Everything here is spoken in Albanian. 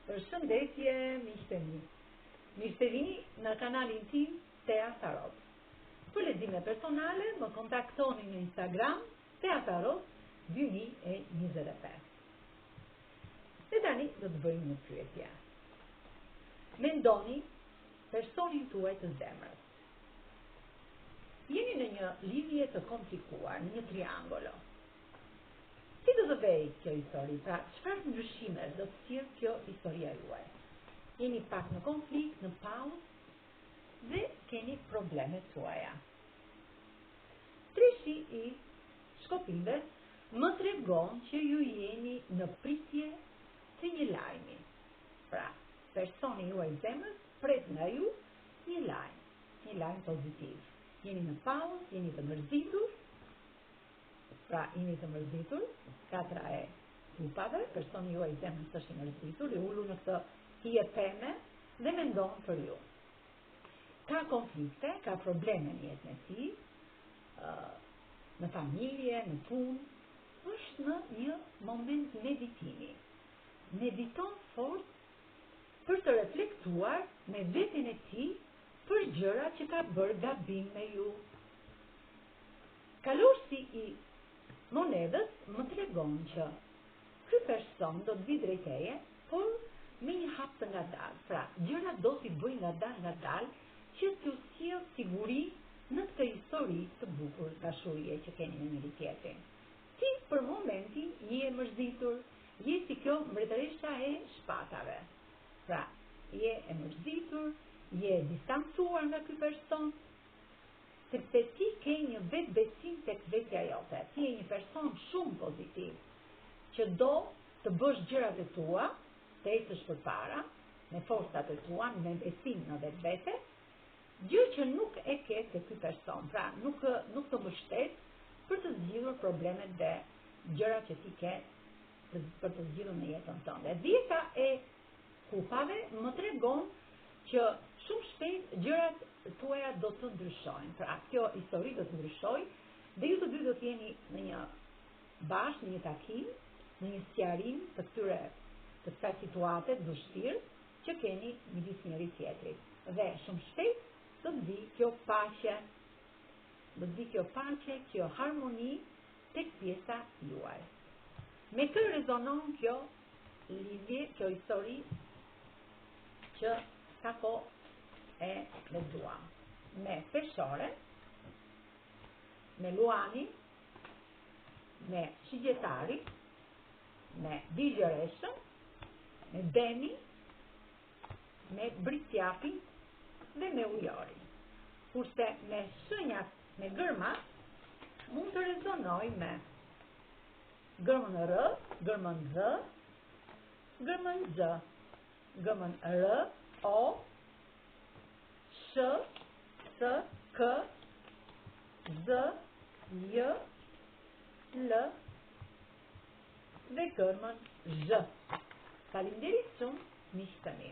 Përshëndetje, miqtë e mi. Mirë se vini në kanalin tim Tea Tarot. Për lexime personale më kontaktoni në Instagram Tea Tarot 2025. Dhe tani do të bëjmë një pyetje. Mendoni personin tuaj të zemrës. Jeni në një lidhje të komplikuar, në një triangolo. Si do të vejë kjo histori? Pra, çfarë ndryshime do të sjellë kjo historia juaj? Jeni pak në konflikt, në pauzë dhe keni probleme tuaja. Treshi i shkopimve më tregon që ju jeni në pritje të një lajmi. Pra, personi juaj zemrës pret nga ju një lajm pozitiv. Jeni në pauzë, jeni të mërzitur. Pra, jeni të mërzitur, katra e kupave, personi juaj zemrës është i mërzitur, i ulur në këtë hije peme dhe mendon për ju. Ka konflikte, ka probleme në jetën e tij, në familje, në punë, është në një moment meditimi. Mediton fort për të reflektuar me veten e tij për gjëra që ka bërë gabim me ju. Kalorësi i monedës më tregon që ky person do të vi drejt teje, por me një hap të ngadalë. Pra, gjërat do t'i bëj ngadalë që t'ju sjell siguri në këtë histori të bukur dashurie që keni me njëri tjetrin. Ti për momentin je mërzitur, je si kjo mbretëresha e shpatave. Pra, je e mërzitur, je distancuar nga ky person, sepse ti ke një vetë besim tek vetja jote. Ti je një person shumë pozitiv, që do të bësh gjërat e tua, të ecësh përpara, me forcat e tua, me besim në vetvete, gjë që nuk e ke te ky person. Pra, nuk të mbështet për të zgjidhur problemet dhe gjërat që ti ke për të zgjidhur në jetën tënde. Dieta e kupave më tregon që shumë shpejt gjërat tuaja do të ndryshojnë. Pra, kjo histori do të ndryshojë dhe ju të dy do të jeni në një bashkë, në një takim, në një sqarim të kësaj situate të vështirë që keni midis njëri tjetrit. Dhe shumë shpejt do të vi kjo paqe, kjo harmoni tek pjesa juaj. Me kë rezonon kjo lidhje, kjo histori që ka kohë e lexuam? Me Peshore, me Luani, me Shigjetari, me Digjereshën, me Deni, me Britjapin dhe me Ujorin. Kurse me shenjat me gërmat mund të rezonoj me gërmën R, gërmën Z, gërmën Z, gërmën R, O, Sh, S, K, Z, J, L dhe gërmën Z. Faleminderit shumë, miq të mi.